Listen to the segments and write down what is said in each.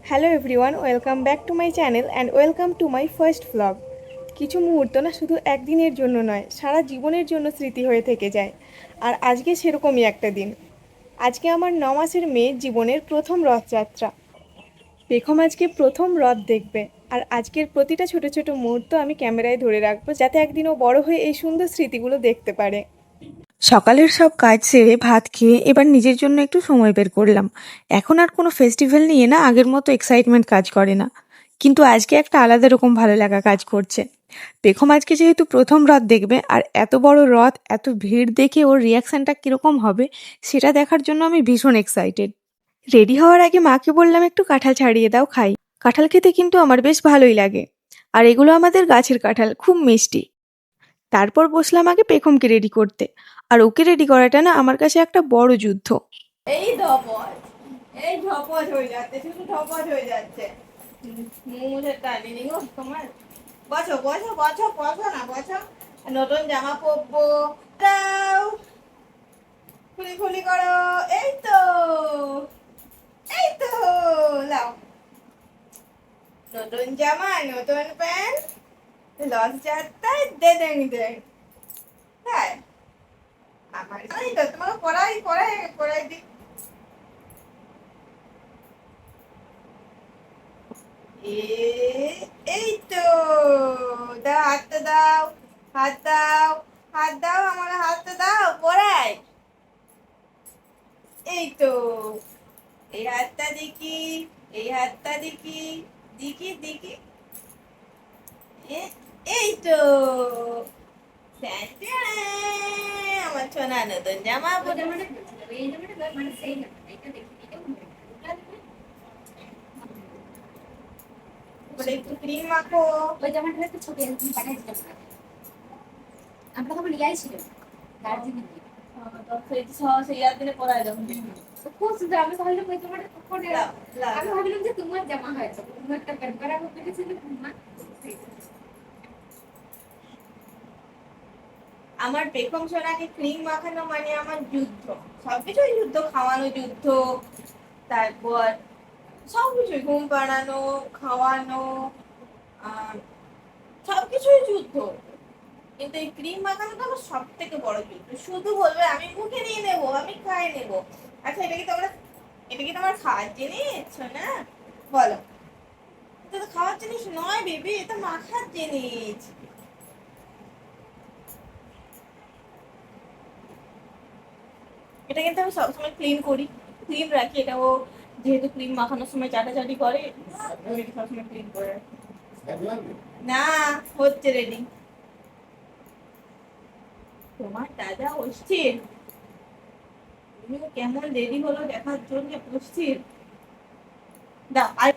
Hello everyone, welcome back to my channel and welcome to my first vlog. কিছু মুহূর্ত না শুধু একদিনের জন্য নয়, সারা জীবনের জন্য স্মৃতি হয়ে থেকে যায়। আর আজকে সেরকমই একটা দিন। আজকে আমার 9 মাসের মেয়ের জীবনের প্রথম রথযাত্রা। পেখম আজকে প্রথম রথ দেখবে, আর আজকের প্রতিটা ছোট ছোট মুহূর্ত আমি ক্যামেরায় ধরে রাখবো, যাতে একদিনও বড় হয়ে এই সুন্দর স্মৃতিগুলো দেখতে পারে। সকালের সব কাজ সেরে ভাত খেয়ে এবার নিজের জন্য একটু সময় বের করলাম। এখন আর কোনো ফেস্টিভ্যাল নিয়ে না আগের মতো এক্সাইটমেন্ট কাজ করে না, কিন্তু আজকে একটা আলাদা রকম ভালো লাগা কাজ করছে। পেখম আজকে যেহেতু প্রথম রথ দেখবে, আর এত বড় রথ, এত ভিড় দেখে ওর রিয়াকশনটা কিরকম হবে সেটা দেখার জন্য আমি ভীষণ এক্সাইটেড। রেডি হওয়ার আগে মাকে বললাম একটু কাঁঠাল ছাড়িয়ে দাও, খাই। কাঁঠাল খেতে কিন্তু আমার বেশ ভালোই লাগে, আর এগুলো আমাদের গাছের কাঁঠাল, খুব মিষ্টি। তারপর বসলাম আগে পেখমকে রেডি করতে, আর ওকে রেডি করাটা না আমার কাছে একটা বড় যুদ্ধ। এই ধপজ, এই ধপজ হয়ে যাচ্ছে, শুধু ধপজ হয়ে যাচ্ছে। মুখে টানি নি গো তোমার। বসো বসো বসো বসো না বসো। নতুন জামা পরবো, দাও খুলি খুলি করো। এই তো, এই তো, লাও। নতুন জামা, নতুন প্যান্ট, লস যাত্রায় দেন দেন। হ্যাঁ, আমার এই তো তোমাকে পড়াই পড়াই পড়াই দিই। এই তো, দাও হাতটা দাও, হাত দাও, হাত দাও, আমার হাতটা দাও, পড়াই। এই তো, এই হাতটা দেখি, এই হাতটা দেখি, দেখি দেখি। এই তো, আমার সোনা নতুন জামা পরে। একটু ক্রিম মাখো। ওই জামাটা একটা ছবি তুমি পাঠাইছিলাম, আমরা তখন ইয়াই ছিল দার্জিলিং সেই দিনে পরাই দাও। খুব সুন্দর। আমি ভাবলাম ওই জামাটা তখন আমি ভাবলাম যে তোমার জামা হয়েছে, তোমার একটা ব্যাপার আমি পেরেছিল মা। আমার পেখম সোনাকে ক্রিম মাখানো মানে আমার যুদ্ধ, সবকিছুই যুদ্ধ, খাওয়ানো যুদ্ধ, তারপর সবকিছুই, ঘুম পাড়ানো, খাওয়ানো, সবকিছুই যুদ্ধ। কিন্তু এই ক্রিম মাখানোটা আমার সব থেকে বড় যুদ্ধ। শুধু বলবে আমি মুখে নিয়ে নেবো, আমি খাই নেবো। আচ্ছা, এটা কি তোমার খাওয়ার জিনিস না? বলো, এটা তো খাওয়ার জিনিস নয় বেবি, এটা মাখার জিনিস। এটা কিন্তু আমি সবসময় ক্লিন করি, ক্লিন রাখি। এটা ও যেহেতু ক্রিম মাখানোর সময় চাটাচাটি করে, আমি এটা সবসময় ক্লিন করে রাখি। না, হচ্ছে রেডি। তোমার দাদা অস্থির, তুমিও কেমন রেডি হলো দেখার জন্য অস্থির। দাও আর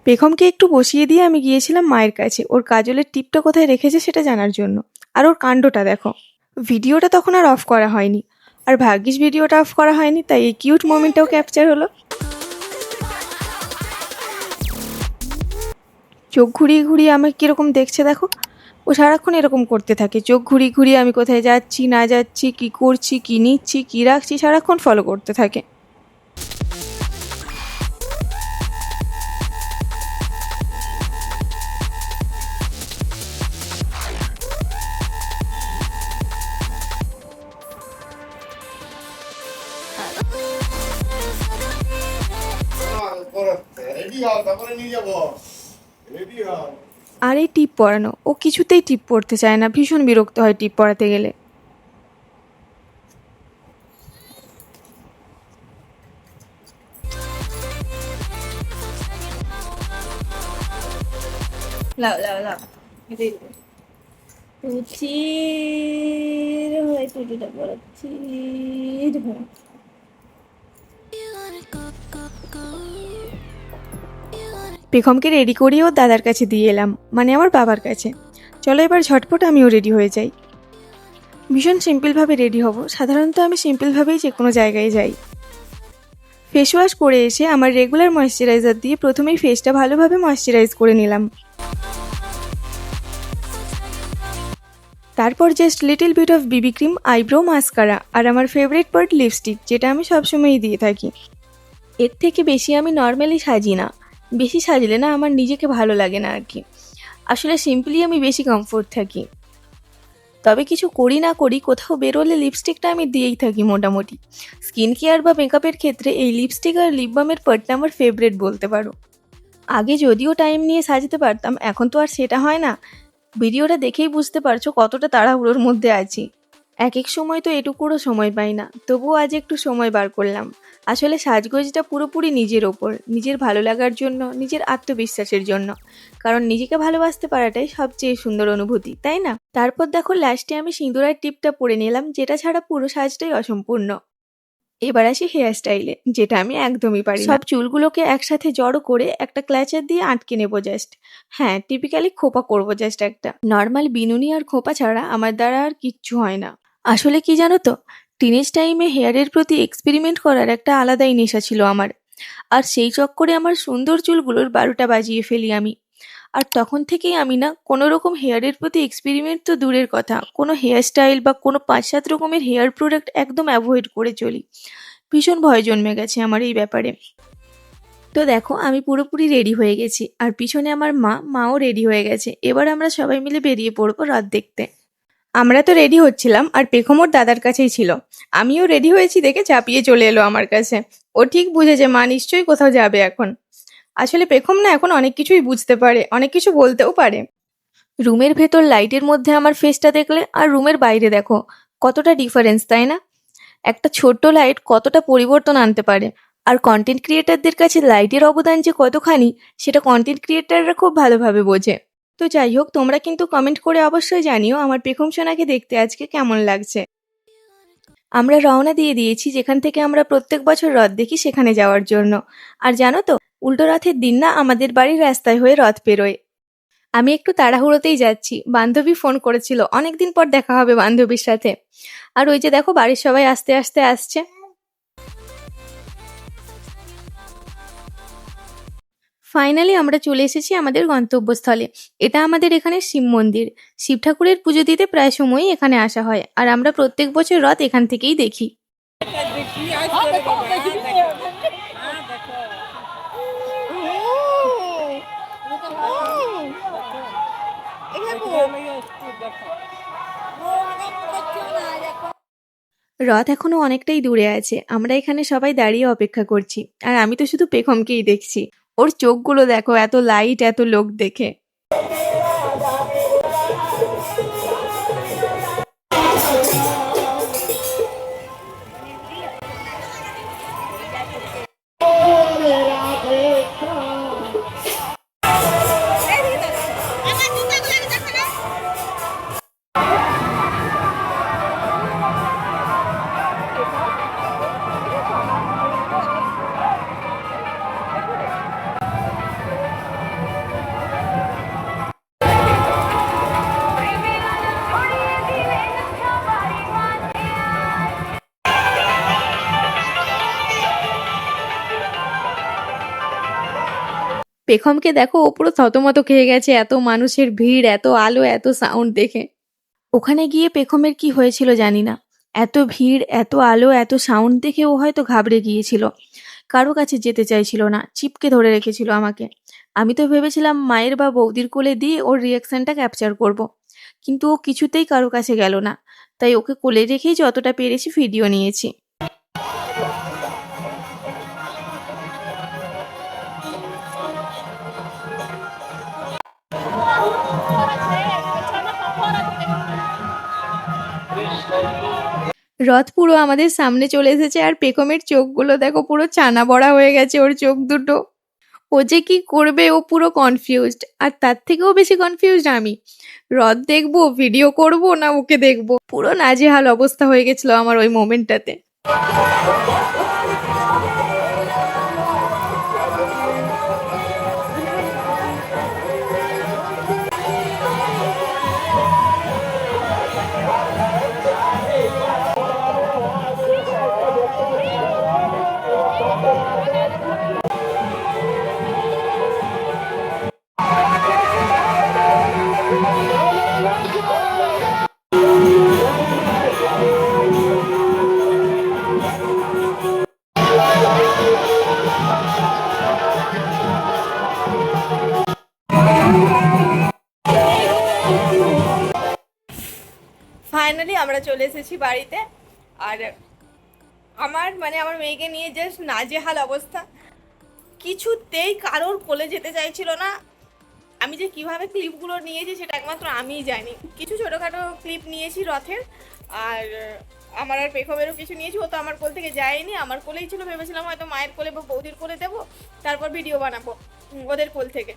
পেখমকে একটু বসিয়ে দিয়ে আমি গিয়েছিলাম মায়ের কাছে, ওর কাজলের টিপটা কোথায় রেখেছে সেটা জানার জন্য। আর ওর কাণ্ডটা দেখো, ভিডিওটা তখন আর অফ করা হয়নি, আর ভাগ্যিস ভিডিওটা অফ করা হয়নি, তাই এই কিউট মোমেন্টটাও ক্যাপচার হলো। চোখ ঘুরিয়ে ঘুরিয়ে আমাকে কীরকম দেখছে দেখো, ও সারাক্ষণ এরকম করতে থাকে, চোখ ঘুরিয়ে ঘুরিয়ে আমি কোথায় যাচ্ছি না যাচ্ছি, কী করছি, কী নিচ্ছি, কী রাখছি, সারাক্ষণ ফলো করতে থাকে। রেডি হও, তারপরে নিয়ে যাবো। রেডি হও। আর এই টিপ পরানো, ও কিছুতেই টিপ পরতে চায় না, ভীষণ বিরক্ত হয় টিপ পরাতে গেলে। লাও লাও লাও টুচির হয় টুটিটা পড়াচ্ছি। পেখমকে রেডি করিয়ে ওর দাদার কাছে দিয়ে এলাম, মানে আমার বাবার কাছে। চলো এবার ঝটপট আমিও রেডি হয়ে যাই। ভীষণ সিম্পলভাবে রেডি হব, সাধারণত আমি সিম্পলভাবেই যে কোনো জায়গায় যাই। ফেস ওয়াশ করে এসে আমার রেগুলার ময়েশ্চারাইজার দিয়ে প্রথমেই ফেসটা ভালোভাবে ময়েশ্চারাইজ করে নিলাম। তারপর just little bit of BB cream, eyebrow mascara আর আমার ফেভারিট পার্ট লিপস্টিক, যেটা আমি সবসময়ই দিয়ে থাকি। এর থেকে বেশি আমি নর্মালি সাজি না, বেশি সাজলে না আমার নিজেকে ভালো লাগে না আর কি। আসলে সিম্পলি আমি বেশি কমফোর্ট থাকি। তবে কিছু করি না করি কোথাও বেরোলে লিপস্টিকটা আমি দিয়েই থাকি মোটামুটি। স্কিন কেয়ার বা মেকআপের ক্ষেত্রে এই লিপস্টিক আর লিপ বামের পার্টটা আমার ফেভারিট বলতে পারো। আগে যদিও টাইম নিয়ে সাজতে পারতাম, এখন তো আর সেটা হয় না। ভিডিওটা দেখেই বুঝতে পারছো কতটা তাড়াহুড়োর মধ্যে আছি। এক এক সময় তো এটুকুরও সময় পাই না, তবুও আজ একটু সময় বার করলাম। আসলে সাজগোজটা পুরোপুরি নিজের ওপর, নিজের ভালো লাগার জন্য, নিজের আত্মবিশ্বাসের জন্য। কারণ নিজেকে ভালোবাসতে পারাটাই সবচেয়ে সুন্দর অনুভূতি, তাই না? তারপর দেখো লাস্টে আমি সিঁদুরের টিপটা পরে নিলাম, যেটা ছাড়া পুরো সাজটাই অসম্পূর্ণ। এবার আসি হেয়ার স্টাইলে, যেটা আমি একদমই পারি না। সব চুলগুলোকে একসাথে জড়ো করে একটা ক্ল্যাচার দিয়ে আটকে নেবো জাস্ট। হ্যাঁ, টিপিক্যালি খোপা করবো জাস্ট একটা। নর্মাল বিনুনি আর খোপা ছাড়া আমার দ্বারা আর কিচ্ছু হয় না। আসলে কি জানো তো, টিনেজ টাইমে হেয়ারের প্রতি এক্সপেরিমেন্ট করার একটা আলাদাই নেশা ছিল আমার। আর সেই চক্করে আমার সুন্দর চুলগুলোর 12টা বাজিয়ে ফেলি আমি। আর তখন থেকেই আমি না কোনো রকম হেয়ারের প্রতি এক্সপেরিমেন্ট তো দূরের কথা, কোনো হেয়ার স্টাইল বা কোনো 5-7 রকমের হেয়ার প্রোডাক্ট একদম অ্যাভয়েড করে চলি। ভীষণ ভয় জন্মে গেছে আমার এই ব্যাপারে। তো দেখো আমি পুরোপুরি রেডি হয়ে গেছি, আর পিছনে আমার মাও রেডি হয়ে গেছে। এবার আমরা সবাই মিলে বেরিয়ে পড়বো রথ দেখতে। আমরা তো রেডি হচ্ছিলাম, আর পেখমোর দাদার কাছেই ছিল। আমিও রেডি হয়েছি দেখে চাপিয়ে চলে এলো আমার কাছে। ও ঠিক বুঝেছে মা নিশ্চয়ই কোথাও যাবে এখন। আসলে পেখম না এখন অনেক কিছুই বুঝতে পারে, অনেক কিছু বলতেও পারে। রুমের ভেতর লাইটের মধ্যে আমার ফেসটা দেখলে আর রুমের বাইরে দেখো কতটা ডিফারেন্স, তাই না? একটা ছোট্ট লাইট কতটা পরিবর্তন আনতে পারে। আর কন্টেন্ট ক্রিয়েটারদের কাছে লাইটের অবদান যে কতখানি, সেটা কন্টেন্ট ক্রিয়েটাররা খুব ভালোভাবে বোঝে। তো যাই হোক, তোমরা কিন্তু কমেন্ট করে অবশ্যই জানিও আমার পেখম সোনাকে দেখতে আজকে কেমন লাগছে। আমরা রওনা দিয়ে দিয়েছি যেখান থেকে আমরা প্রত্যেক বছর রথ দেখি, সেখানে যাওয়ার জন্য। আর জানো তো, উল্টো রথের দিন না আমাদের বাড়ির রাস্তায় হয়ে রথ পেরোয়। আমি একটু তাড়াহুড়োতেই যাচ্ছি, বান্ধবী ফোন করেছিল, অনেকদিন পর দেখা হবে বান্ধবীর সাথে। আর ওই যে দেখো বাড়ির সবাই আস্তে আস্তে আসছে। ফাইনালি আমরা চলে এসেছি আমাদের গন্তব্যস্থলে। এটা আমাদের এখানে শিব মন্দির। শিব ঠাকুরের পুজো দিতে প্রায় সময়ই এখানে আসা হয়, আর আমরা প্রত্যেক বছর রথ এখান থেকেই দেখি। রথ এখনো অনেকটাই দূরে আছে, আমরা এখানে সবাই দাঁড়িয়ে অপেক্ষা করছি। আর আমি তো শুধু পেখমকেই দেখছি, ওর চোখগুলো দেখো, এত লাইট, এত লোক দেখে। পেখমকে দেখো, ও পুরো থতমত খেয়ে গেছে এত মানুষের ভিড়, এত আলো, এত সাউন্ড দেখে। ওখানে গিয়ে পেখমের কি হয়েছিল জানি না, এত ভিড়, এত আলো, এত সাউন্ড দেখে ও হয়তো ঘাবড়ে গিয়েছিল। কারো কাছে যেতে চাইছিল না, চিপকে ধরে রেখেছিল আমাকে। আমি তো ভেবেছিলাম মায়ের বা বৌদির কোলে দিয়ে ওর রিয়াকশনটা ক্যাপচার করব। কিন্তু ও কিছুতেই কারো কাছে গেল না, তাই ওকে কোলে রেখেই যতটা পেরেছি ভিডিও নিয়েছি। রথ পুরো আমাদের সামনে চলে এসেছে আর পেখমের চোখগুলো দেখো পুরো ছানা বড়া হয়ে গেছে ওর চোখ দুটো। ও যে কি করবে ও পুরো কনফিউজড, আর তার থেকেও বেশি কনফিউজড আমি। রথ দেখবো, ভিডিও করব না ওকে দেখবো, পুরো নাজেহাল অবস্থা হয়ে গেছিল আমার ওই মোমেন্টটাতে। ফাইনালি আমরা চলে এসেছি বাড়িতে। আর আমার মেয়েকে নিয়ে জাস্ট নাজেহাল অবস্থা, কিছুতেই কারোর কোলে যেতে চাইছিল না। আমি যে কিভাবে ক্লিপগুলো নিয়েছি সেটা একমাত্র আমিই জানি। কিছু ছোটোখাটো ক্লিপ নিয়েছি রথের, আর আমার আর পেখমেরও কিছু নিয়েছি। ও তো আমার কোল থেকে যায়নি, আমার কোলেই ছিল। ভেবেছিলাম হয়তো মায়ের কোলে বা বৌদির কোলে দেবো, তারপর ভিডিও বানাবো ওদের কোল থেকে।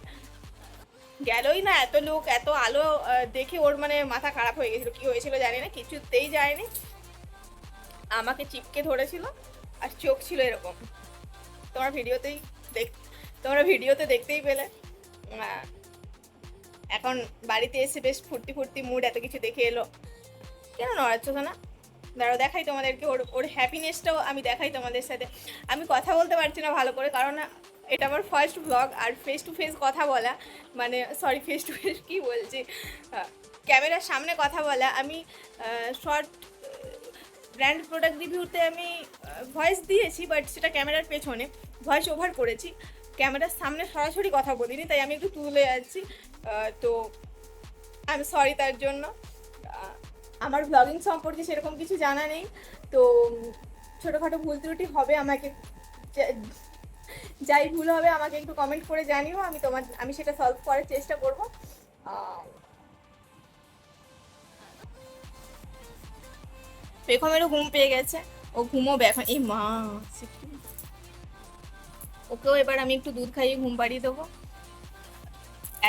গেলই না, এত লোক এত আলো দেখে ওর মানে মাথা খারাপ হয়ে গেছিলো। কি হয়েছিল জানি না, কিছুতেই যায়নি। আমাকে চিপকে ধরেছিল আর চোখ ছিল এরকম। তোমরা ভিডিওতে দেখতেই পেলে। এখন বাড়িতে এসে বেশ ফুর্তি ফুর্তি মুড, এত কিছু দেখে এলো। কেন নড়াচ্ছ না? দাঁড়াও দেখাই তোমাদেরকে ওর হ্যাপিনেসটাও আমি দেখাই তোমাদের সাথে। আমি কথা বলতে পারছি না ভালো করে, কারণ এটা আমার ফার্স্ট ব্লগ। আর ফেস টু ফেস কথা বলা, মানে সরি ফেস টু ফেস কী বলছি, ক্যামেরার সামনে কথা বলা। আমি শর্ট ব্র্যান্ড প্রোডাক্ট রিভিউতে আমি ভয়েস দিয়েছি, বাট সেটা ক্যামেরার পেছনে ভয়েস ওভার করেছি, ক্যামেরার সামনে সরাসরি কথা বলিনি, তাই আমি একটু তুলে যাচ্ছি। তো আমি সরি তার জন্য। আমার ব্লগিং সম্পর্কে সেরকম কিছু জানা নেই, তো ছোটোখাটো ভুল ত্রুটি হবে, আমাকে যাই ভুল হবে আমাকে একটু কমেন্ট করে জানিও, আমি সেটা সলভ করার চেষ্টা করব। পেখমেরও ঘুম পেয়ে গেছে, ও ঘুমোবে এখন। এই মা, ওকেও এবার আমি একটু দুধ খাইয়ে ঘুম পাড়িয়ে দেবো।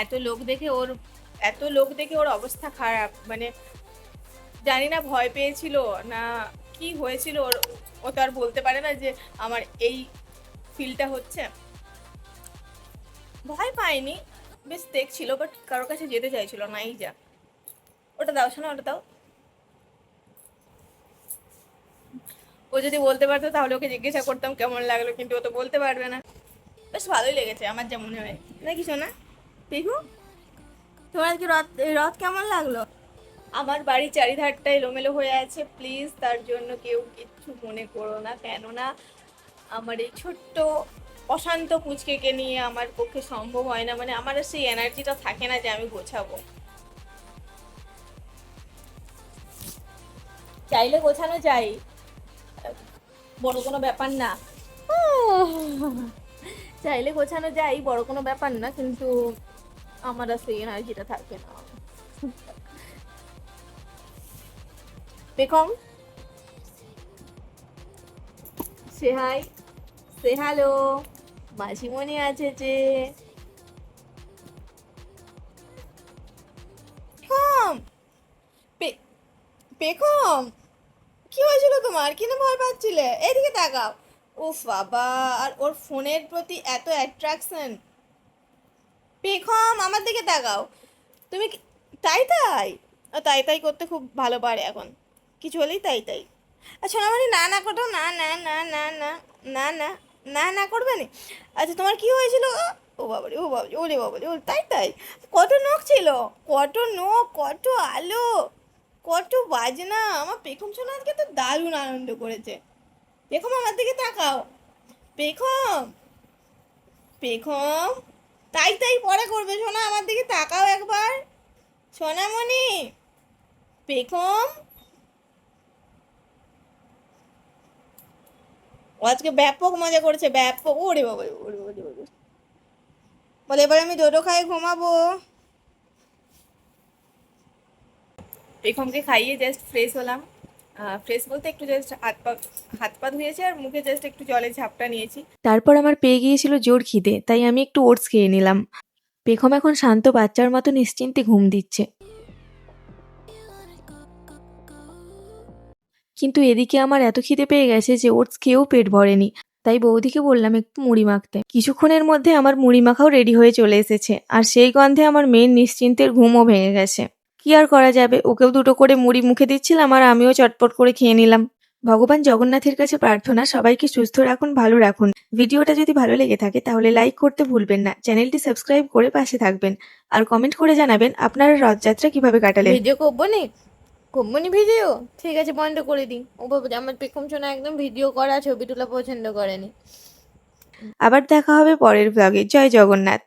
এত লোক দেখে ওর অবস্থা খারাপ, মানে জানি না ভয় পেয়েছিল না কি হয়েছিল ওর। ও তো আর বলতে পারে না যে আমার এই ফিলটা হচ্ছে। ভয় পায়নি, বেশ দেখছিল, বাট কারোর কাছে যেতে চাইছিল না। এই যা, ওটা দাও শোনা, ওটা দাও। ও যদি বলতে পারতো তাহলে ওকে জিজ্ঞাসা করতাম কেমন লাগলো, কিন্তু ও তো বলতে পারবে না। বেশ ভালোই লেগেছে আমার যা মনে হয়, নাকি শোনা? পিকু, তোমার আজকে রথ কেমন লাগলো? আমার বাড়ি চারিধারটা এলোমেলো হয়ে আছে, প্লিজ তার জন্য কেউ কিচ্ছু মনে করো না। কেননা আমার এই ছোট্ট অশান্ত পুচকেকে নিয়ে আমার পক্ষে সম্ভব হয় না, মানে আমার সেই এনার্জিটা থাকে না যে আমি গোছাবো। চাইলে গোছানো যায়, বড় কোনো ব্যাপার না। চাইলে গোছানো যায়, বড় কোনো ব্যাপার না, কিন্তু আমার আর সেই এনার্জিটা থাকে না। পেখম, সে হাই, সে হ্যালো। মাসিমণি আছে যে। পেখম, পেখম, কি হয়েছিল তোমার? কি না ভয় পাচ্ছিলে? এদিকে তাকাও। উফ বাবা, আর ওর ফোনের প্রতি এত অ্যাট্রাকশন। পেখম, আমার দিকে তাকাও। তুমি তাই তাই তাই তাই করতে খুব ভালো পারে এখন, কিছু হলেই তাই তাই। আচ্ছা মানে না না করো, না না না না না না না না না করবে না। আচ্ছা তোমার কি হয়েছিল? ও বাবারে, ও বাবারে, ওরে বাবারে, ও তাই তাই। কত নখ ছিল, কত নখ, কত আলো, কত বাজনা। আমার পেখম শোনা আজকে তো দারুণ আনন্দ করেছে। পেখম আমার দিকে তাকাও। পেখম, পেখম, তাই তাই পরে করবে শোনা, আমার দিকে তাকাও একবার। সোনামণি, পেখম, ও আজকে ব্যাপক মজা করেছে, ব্যাপক। ওরে বাবা, ওরে ওরে ওরে, বলে এবার আমি ডোডো খাই ঘুমাবো। পেখমকে খাইয়ে জাস্ট ফ্রেশ হলাম। ফ্রেশ বলতে একটু জাস্ট হাত পা ধুয়েছি আর মুখে জাস্ট একটু জলে ঝাপটা নিয়েছি। তারপর আমার পেয়ে গিয়েছিল জোর খিদে, তাই আমি একটু ওটস খেয়ে নিলাম। পেখম এখন শান্ত বাচ্চার মতো নিশ্চিন্তে ঘুম দিচ্ছে। কিন্তু এদিকে আমার এত খিদে পেয়ে গেছে যে ওটস খেয়েও পেট ভরেনি। তাই বৌদিকে বললাম একটু মুড়ি মাখতে। কিছুক্ষণের মধ্যে আমার মুড়ি মাখাও রেডি হয়ে চলে এসেছে, আর সেই গন্ধে আমার মেয়ের নিশ্চিন্তের ঘুমও ভেঙে গেছে। কি আর করা যাবে, ওকেও দুটো করে মুড়ি মুখে দিচ্ছিলাম আর আমিও চটপট করে খেয়ে নিলাম। ভগবান জগন্নাথের কাছে প্রার্থনা সবাইকে সুস্থ রাখুন, ভালো রাখুন। ভিডিওটা যদি ভালো লেগে থাকে তাহলে লাইক করতে ভুলবেন না, চ্যানেলটি সাবস্ক্রাইব করে পাশে থাকবেন, আর কমেন্ট করে জানাবেন আপনারা রথযাত্রা কিভাবে কাটালেন। ভিডিও করবো নি, কম্বনি ভিডিও ঠিক আছে বন্ধ করে দিই। ও বাবা, আমার পেখম সোনা একদম ভিডিও করা ছবি তোলা পছন্দ করেনি। আবার দেখা হবে পরের ব্লগে। জয় জগন্নাথ।